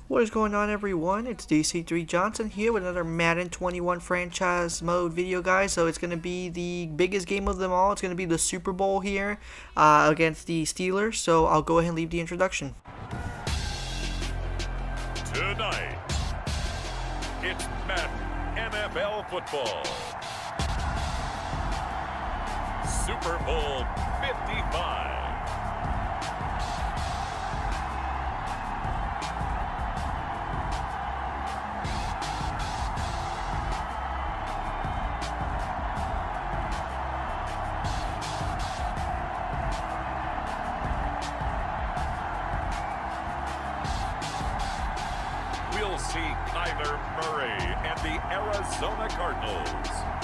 What is going on, everyone? It's DC3 Johnson here with another Madden 21 franchise mode video, guys. So it's going to be the biggest game of them all. It's going to be the Super Bowl here against the Steelers. So I'll go ahead and leave the introduction. Tonight, it's Madden NFL football. Super Bowl 55. We'll see Kyler Murray and the Arizona Cardinals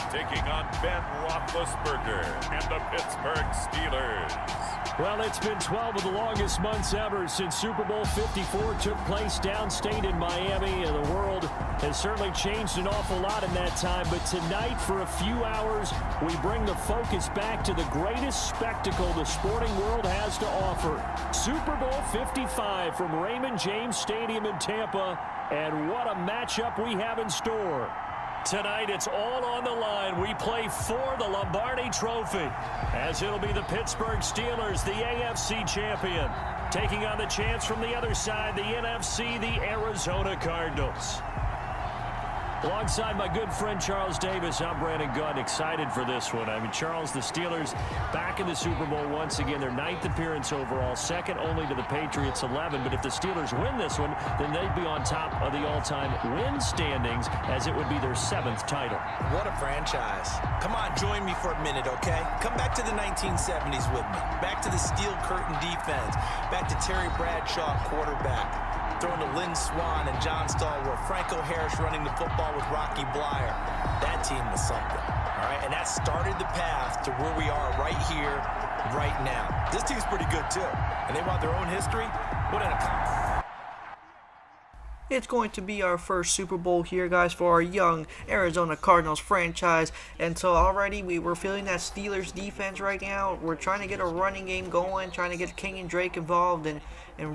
taking on Ben Roethlisberger and the Pittsburgh Steelers. Well, it's been 12 of the longest months ever since Super Bowl 54 took place downstate in Miami, and the world has certainly changed an awful lot in that time. But tonight, for a few hours, we bring the focus back to the greatest spectacle the sporting world has to offer. Super Bowl 55 from Raymond James Stadium in Tampa, and what a matchup we have in store. Tonight, it's all on the line. We play for the Lombardi Trophy, as it'll be the Pittsburgh Steelers, the AFC champion, taking on the chance from the other side, the NFC, the Arizona Cardinals. Alongside my good friend Charles Davis, I'm Brandon Gunn, excited for this one. I mean, Charles, the Steelers back in the Super Bowl once again, their 9th appearance overall, second only to the Patriots 11. But if the Steelers win this one, then they'd be on top of the all-time win standings, as it would be their 7th title. What a franchise. Come on, join me for a minute, okay? Come back to the 1970s with me. Back to the steel curtain defense. Back to Terry Bradshaw, quarterback. Throwing to Lynn Swann and John Stallworth. Franco Harris running the football with Rocky Blyer. That team was something, all right? And that started the path to where we are right here, right now. This team's pretty good, too. And they want their own history. What an accomplishment. It's going to be our first Super Bowl here, guys, for our young Arizona Cardinals franchise. And so already we're feeling that Steelers defense right now. We're trying to get a running game going, trying to get King and Drake involved and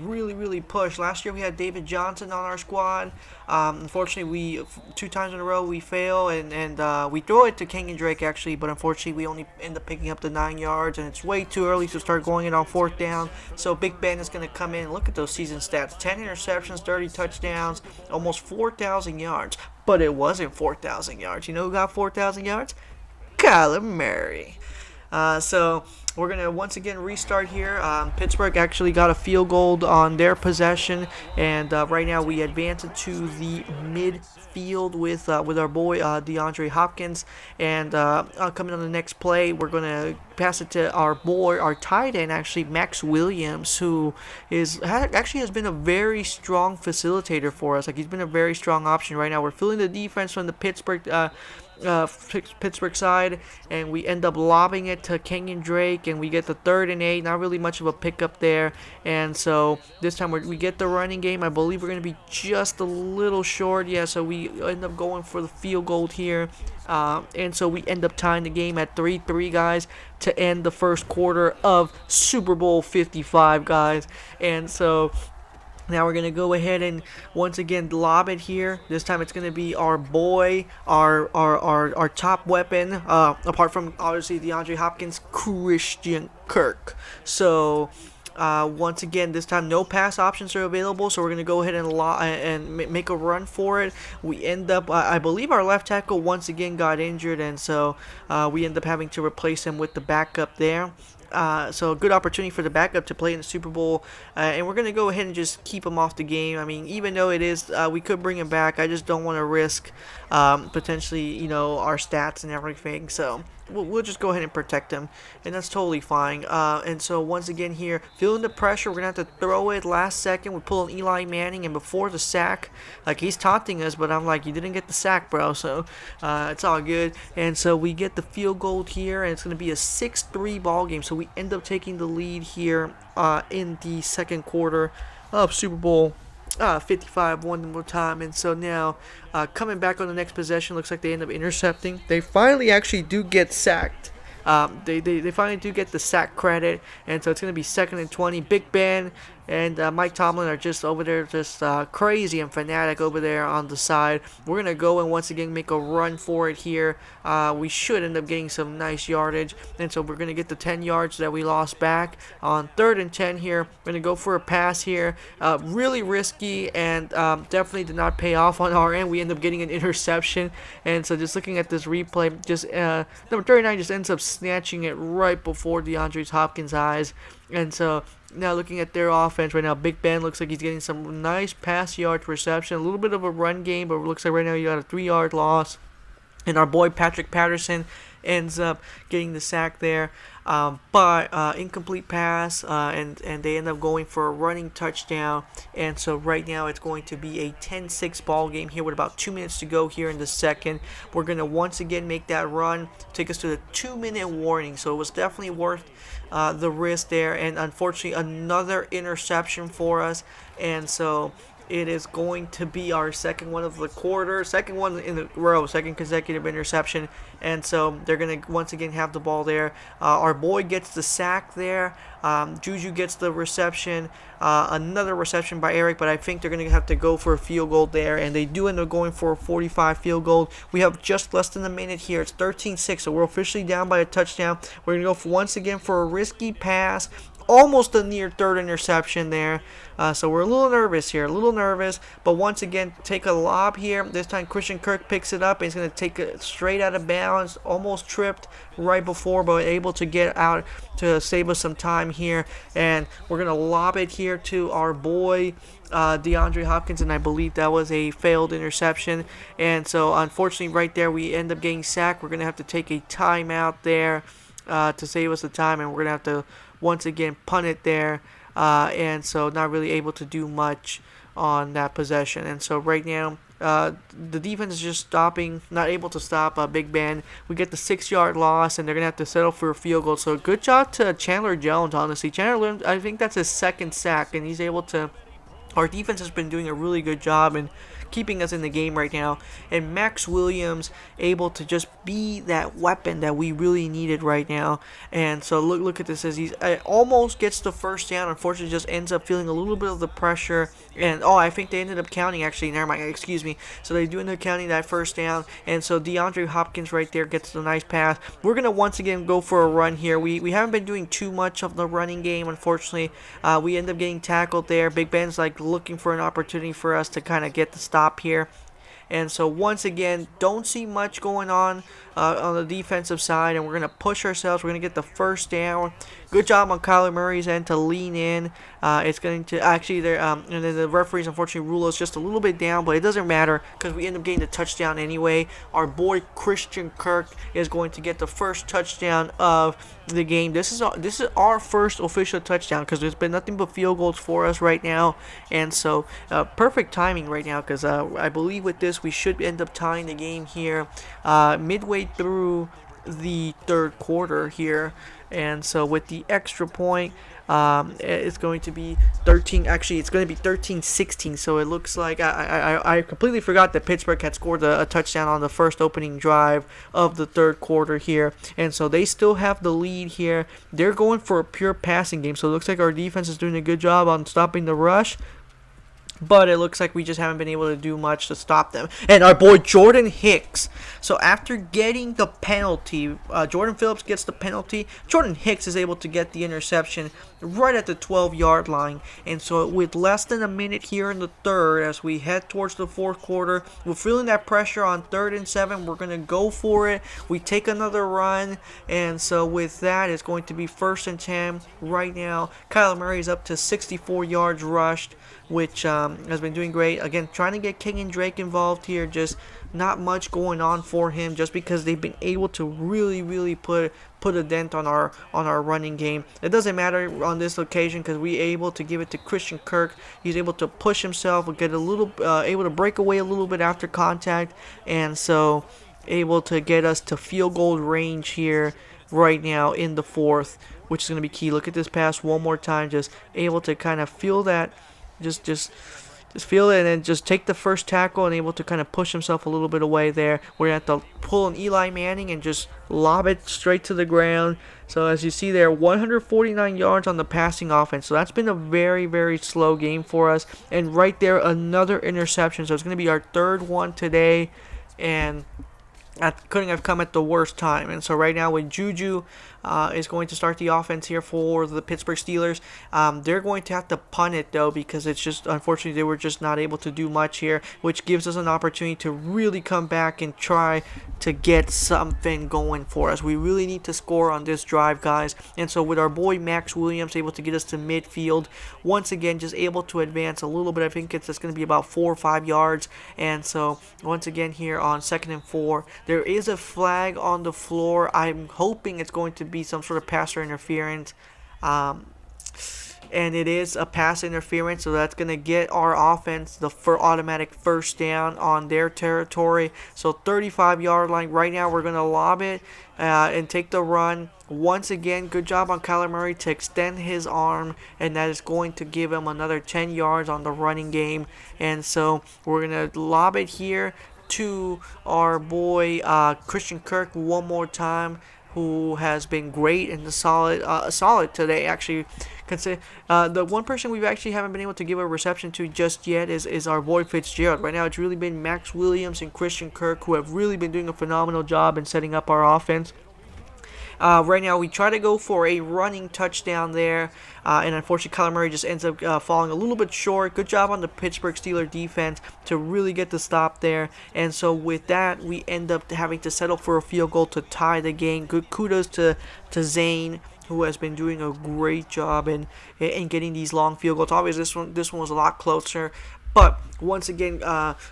really push. Last year we had David Johnson on our squad. Unfortunately, we 2 times in a row we fail, and we throw it to King and Drake actually, but unfortunately we only end up picking up the 9 yards, and it's way too early to start going it on 4th down. So Big Ben is going to come in. Look at those season stats: 10 interceptions, 30 touchdowns, almost 4,000 yards. But it wasn't 4,000 yards. You know who got 4,000 yards? Kyler Murray. So we're going to once again restart here. Pittsburgh actually got a field goal on their possession, and right now we advance into the midfield with our boy DeAndre Hopkins. And coming on the next play, we're going to pass it to our boy, our tight end, actually, Max Williams, who actually has been a very strong facilitator for us. Like, he's been a very strong option right now. We're filling the defense from the Pittsburgh side, and we end up lobbing it to Kenyon Drake, and we get the 3rd and 8. Not really much of a pickup there, and so this time we get the running game. I believe we're going to be just a little short, yeah, so we end up going for the field goal here, and so we end up tying the game at 3-3, guys, to end the first quarter of Super Bowl 55, guys. And so now we're going to go ahead and once again lob it here. This time it's going to be our boy, our top weapon, apart from obviously DeAndre Hopkins, Christian Kirk. So once again, this time no pass options are available, so we're going to go ahead and make a run for it. We end up, I believe our left tackle once again got injured, and so we end up having to replace him with the backup there. So a good opportunity for the backup to play in the Super Bowl, and we're going to go ahead and just keep him off the game. I mean, even though it is, we could bring him back, I just don't want to risk potentially, our stats and everything. So we'll just go ahead and protect him, and that's totally fine. And so once again here, feeling the pressure, we're going to have to throw it last second. We pull an Eli Manning, and before the sack, like, he's taunting us, but I'm like, you didn't get the sack, bro, so it's all good. And so we get the field goal here, and it's going to be a 6-3 ball game. So we end up taking the lead here in the second quarter of Super Bowl 55 one more time. And so now coming back on the next possession, looks like they end up intercepting. They finally actually do get sacked. They finally do get the sack credit, and so it's going to be 2nd and 20. Big Ben and Mike Tomlin are just over there, just crazy and fanatic over there on the side. We're gonna go and once again make a run for it here. We should end up getting some nice yardage, and so we're gonna get the 10 yards that we lost back on 3rd and 10 here. We're gonna go for a pass here, really risky, and definitely did not pay off on our end. We end up getting an interception, and so just looking at this replay, just number 39 just ends up snatching it right before DeAndre Hopkins' eyes. And so now looking at their offense right now, Big Ben looks like he's getting some nice pass yards reception, a little bit of a run game, but it looks like right now you got a 3-yard loss. And our boy Patrick Patterson ends up getting the sack there, but incomplete pass, and they end up going for a running touchdown. And so right now it's going to be a 10-6 ball game here with about 2 minutes to go here in the second. We're going to once again make that run, take us to the 2-minute warning. So it was definitely worth the risk there, and unfortunately another interception for us. And so it is going to be our second one of the quarter, second one in a row, second consecutive interception. And so they're going to once again have the ball there. Our boy gets the sack there. Juju gets the reception. Another reception by Eric, but I think they're going to have to go for a field goal there. And they do end up going for a 45 field goal. We have just less than a minute here. It's 13-6, so we're officially down by a touchdown. We're going to go for, once again for a risky pass. Almost a near 3rd interception there. So we're a little nervous here, but once again, take a lob here. This time Christian Kirk picks it up, and he's going to take it straight out of bounds, almost tripped right before, but able to get out to save us some time here. And we're going to lob it here to our boy DeAndre Hopkins, and I believe that was a failed interception. And so unfortunately right there we end up getting sacked. We're going to have to take a timeout there to save us the time, and we're going to have to once again punt it there. And so not really able to do much on that possession. And so right now the defense is just not able to stop Big Ben. We get the 6-yard loss, and they're going to have to settle for a field goal. So good job to Chandler Jones, honestly. Chandler, I think that's his 2nd sack, and he's able to... Our defense has been doing a really good job in keeping us in the game right now, and Max Williams able to just be that weapon that we really needed right now. And so look at this, as he almost gets the first down, unfortunately just ends up feeling a little bit of the pressure. And I think they ended up counting, actually, never mind, excuse me, so they do end up counting that first down. And so DeAndre Hopkins right there gets the nice pass. We're going to once again go for a run here. We haven't been doing too much of the running game, unfortunately. We end up getting tackled there. Big Ben's like looking for an opportunity for us to kind of get the stop here. And so once again, don't see much going on the defensive side, and we're going to push ourselves. We're going to get the first down. Good job on Kyler Murray's end to lean in. It's going to actually there, and then the referees unfortunately rule us just a little bit down, but it doesn't matter because we end up getting the touchdown anyway. Our boy Christian Kirk is going to get the first touchdown of the game. This is our first official touchdown because there's been nothing but field goals for us right now, and so perfect timing right now because I believe with this we should end up tying the game here midway through the 3rd quarter here. And so with the extra point, it's going to be 13. Actually, it's going to be 13-16. So it looks like I completely forgot that Pittsburgh had scored a touchdown on the first opening drive of the 3rd quarter here. And so they still have the lead here. They're going for a pure passing game. So it looks like our defense is doing a good job on stopping the rush. But it looks like we just haven't been able to do much to stop them. And our boy Jordan Hicks. So after getting the penalty, Jordan Phillips gets the penalty. Jordan Hicks is able to get the interception right at the 12-yard line. And so with less than a minute here in the 3rd, as we head towards the 4th quarter, we're feeling that pressure on 3rd and 7. We're going to go for it. We take another run. And so with that, it's going to be 1st and 10 right now. Kyler Murray is up to 64 yards rushed, which has been doing great. Again, trying to get King and Drake involved here. Just not much going on for him, just because they've been able to really put a dent on our running game. It doesn't matter on this occasion because we're able to give it to Christian Kirk. He's able to push himself, get a little able to break away a little bit after contact, and so able to get us to field goal range here right now in the 4th, which is going to be key. Look at this pass one more time, just able to kind of feel that. Just Just feel it and then just take the first tackle and able to kind of push himself a little bit away there. We're going to have to pull an Eli Manning and just lob it straight to the ground. So as you see there, 149 yards on the passing offense. So that's been a very, very slow game for us. And right there, another interception. So it's going to be our third one today. And that couldn't have come at the worst time. And so right now with Juju is going to start the offense here for the Pittsburgh Steelers. They're going to have to punt it though, because it's just, unfortunately, they were just not able to do much here, which gives us an opportunity to really come back and try to get something going for us. We really need to score on this drive, guys. And so with our boy Max Williams able to get us to midfield, once again just able to advance a little bit. I think it's just going to be about 4 or 5 yards. And so once again here on 2nd and 4, there is a flag on the floor. I'm hoping it's going to be some sort of passer interference. And it is a pass interference, so that's going to get our offense the automatic first down on their territory. So 35-yard line. Right now we're going to lob it and take the run. Once again, good job on Kyler Murray to extend his arm, and that is going to give him another 10 yards on the running game. And so we're going to lob it here to our boy Christian Kirk one more time, who has been great and solid today. Actually, consider the one person we actually haven't been able to give a reception to just yet is our boy Fitzgerald. Right now, it's really been Max Williams and Christian Kirk who have really been doing a phenomenal job in setting up our offense. Right now, we try to go for a running touchdown there, and unfortunately, Kyler Murray just ends up falling a little bit short. Good job on the Pittsburgh Steelers defense to really get the stop there, and so with that, we end up having to settle for a field goal to tie the game. Good kudos to Zane, who has been doing a great job in getting these long field goals. Obviously, this one was a lot closer. But once again,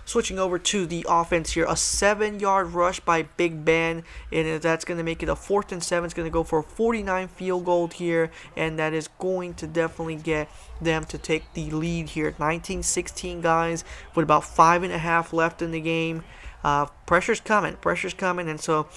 switching over to the offense here, a 7-yard rush by Big Ben, and that's going to make it a 4th and 7. It's going to go for a 49 field goal here, and that is going to definitely get them to take the lead here. 19-16, guys, with about 5.5 left in the game. Pressure's coming, and so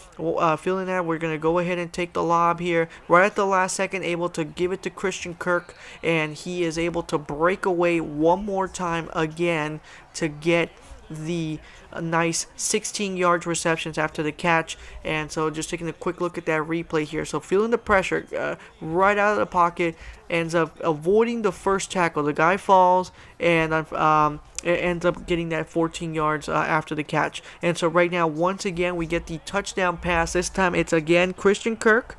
feeling that, we're going to go ahead and take the lob here. Right at the last second, able to give it to Christian Kirk, and he is able to break away one more time again to get the nice 16-yard receptions after the catch. And so just taking a quick look at that replay here. So feeling the pressure right out of the pocket, ends up avoiding the first tackle. The guy falls and it ends up getting that 14 yards after the catch. And so right now, once again, we get the touchdown pass. This time it's again Christian Kirk.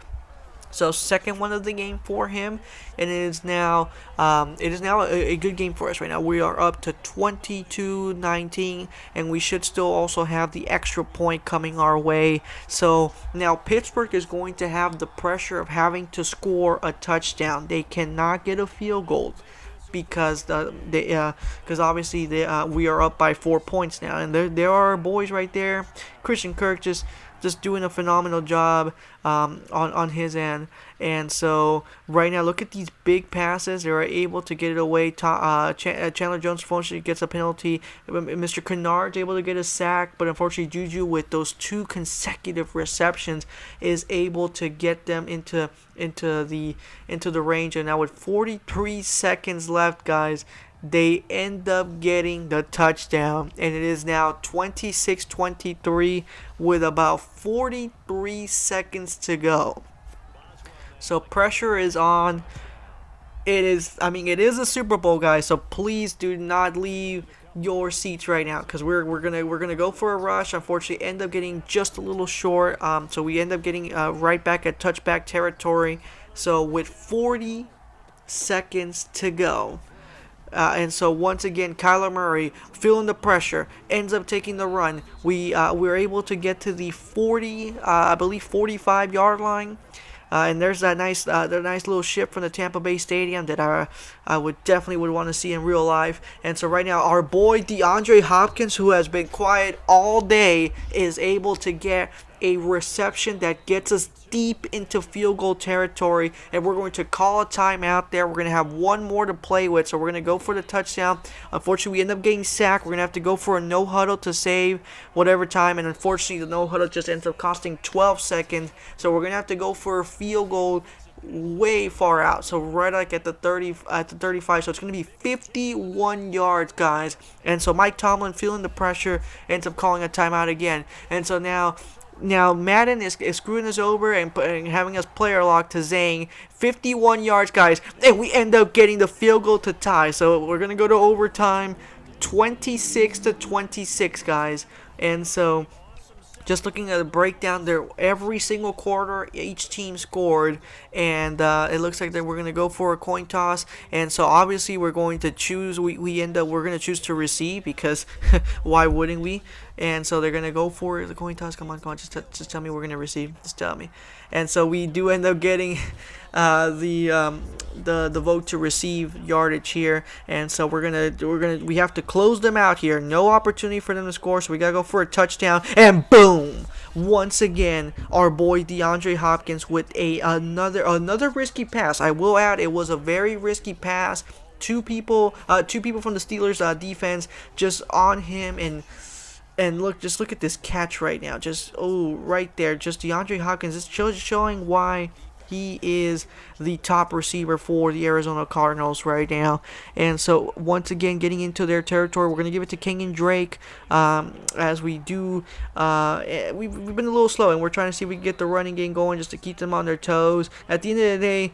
So second one of the game for him, and it is now a good game for us right now. We are up to 22-19, and we should still also have the extra point coming our way. So now Pittsburgh is going to have the pressure of having to score a touchdown. They cannot get a field goal, because obviously we are up by 4 points now, and there are our boys right there. Christian Kirk just doing a phenomenal job on his end. And so right now, look at these big passes. They are able to get it away. Chandler Jones unfortunately gets a penalty. Mr. Kennard's able to get a sack, but unfortunately Juju, with those 2 consecutive receptions, is able to get them into the range. And now with 43 seconds left, guys, they end up getting the touchdown, and it is now 26-23 with about 43 seconds to go. So pressure is on. It is a Super Bowl, guys, so please do not leave your seats right now, because we're gonna go for a rush. Unfortunately, end up getting just a little short, so we end up getting right back at touchback territory. So with 40 seconds to go, and so once again, Kyler Murray, feeling the pressure, ends up taking the run. We're able to get to the 45-yard line. And there's that nice little ship from the Tampa Bay Stadium that I would definitely want to see in real life. And so right now, our boy DeAndre Hopkins, who has been quiet all day, is able to get a reception that gets us deep into field goal territory, and we're going to call a timeout there. We're going to have one more to play with, so we're going to go for the touchdown. Unfortunately, we end up getting sacked. We're going to have to go for a no huddle to save whatever time, and unfortunately, the no huddle just ends up costing 12 seconds, so we're going to have to go for a field goal way far out, so right like at the 35, so it's going to be 51 yards, guys. And so Mike Tomlin, feeling the pressure, ends up calling a timeout again. And so now Madden is screwing us over and having us player lock to Zhang. 51 yards, guys, and we end up getting the field goal to tie. So we're going to go to overtime, 26-26, guys. And so just looking at the breakdown there, every single quarter each team scored, and it looks like that we're going to go for a coin toss. And so obviously we're going to choose, we're going to choose to receive, because why wouldn't we? And so they're going to go for the coin toss. Come on, just tell me we're going to receive. Just tell me. And so we do end up getting the vote to receive yardage here. And so we have to close them out here. No opportunity for them to score, so we gotta go for a touchdown. And boom, once again our boy DeAndre Hopkins with another risky pass. I will add, it was a very risky pass. Two people from the Steelers defense just on him, and look at this catch right now. Just right there, just DeAndre Hopkins is showing why he is the top receiver for the Arizona Cardinals right now. And so once again, getting into their territory, we're going to give it to Kenyon Drake, as we do. We've been a little slow, and we're trying to see if we can get the running game going just to keep them on their toes. At the end of the day,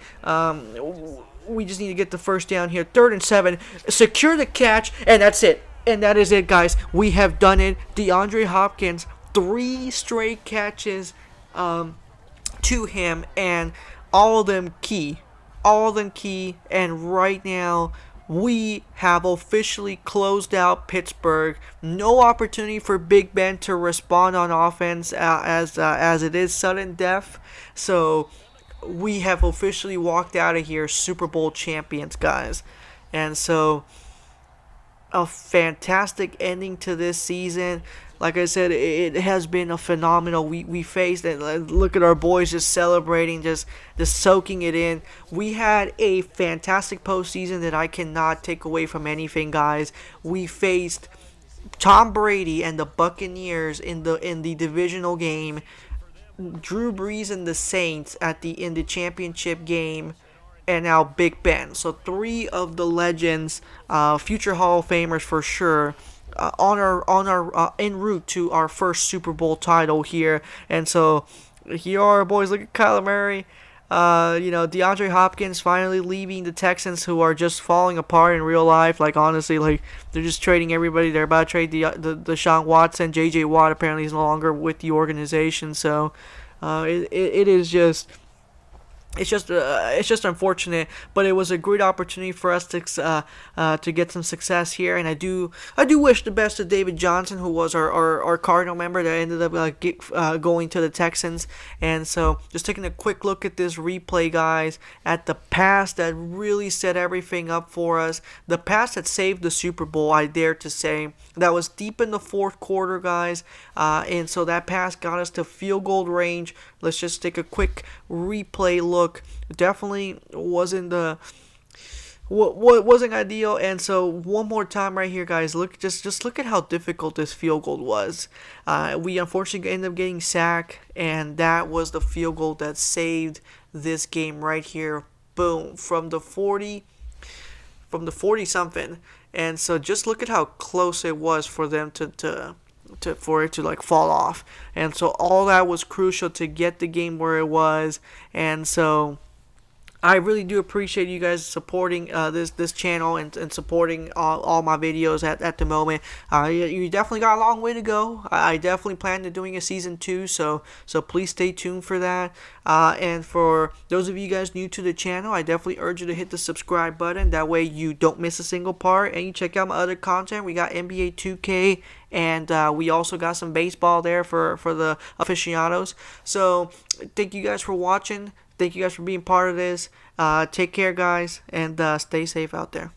we just need to get the first down here. 3rd and 7, secure the catch, and that's it. And that is it, guys. We have done it. DeAndre Hopkins, 3 straight catches to him, and all of them key. And right now we have officially closed out Pittsburgh. No opportunity for Big Ben to respond on offense, as it is sudden death. So we have officially walked out of here Super Bowl champions, guys. And so a fantastic ending to this season. Like I said, it has been a phenomenal. We faced it. Look at our boys just celebrating, just soaking it in. We had a fantastic postseason that I cannot take away from anything, guys. We faced Tom Brady and the Buccaneers in the divisional game. Drew Brees and the Saints in the championship game. And now Big Ben. So 3 of the legends, future Hall of Famers for sure, on our en route to our first Super Bowl title here. And so here are, boys. Look at Kyler Murray. DeAndre Hopkins finally leaving the Texans, who are just falling apart in real life. Like, honestly, like, they're just trading everybody. They're about to trade the Deshaun Watson. J.J. Watt apparently is no longer with the organization. So it is just. It's just unfortunate, but it was a great opportunity for us to get some success here, and I do wish the best to David Johnson, who was our Cardinal member that ended up going to the Texans. And so just taking a quick look at this replay, guys, at the pass that really set everything up for us, the pass that saved the Super Bowl, I dare to say. That was deep in the 4th quarter, guys, and so that pass got us to field goal range. Let's just take a quick replay look. Definitely wasn't ideal. And so one more time right here, guys. Look, just look at how difficult this field goal was. We unfortunately ended up getting sacked, and that was the field goal that saved this game right here. Boom, from the 40 something. And so just look at how close it was for them for it to like fall off. And so all that was crucial to get the game where it was. And so I really do appreciate you guys supporting this channel and supporting all my videos at the moment. You definitely got a long way to go. I definitely plan to doing a season 2, so please stay tuned for that. And for those of you guys new to the channel, I definitely urge you to hit the subscribe button. That way you don't miss a single part, and you check out my other content. We got NBA 2K, and we also got some baseball there for the aficionados. So thank you guys for watching. Thank you guys for being part of this. Take care, guys, and stay safe out there.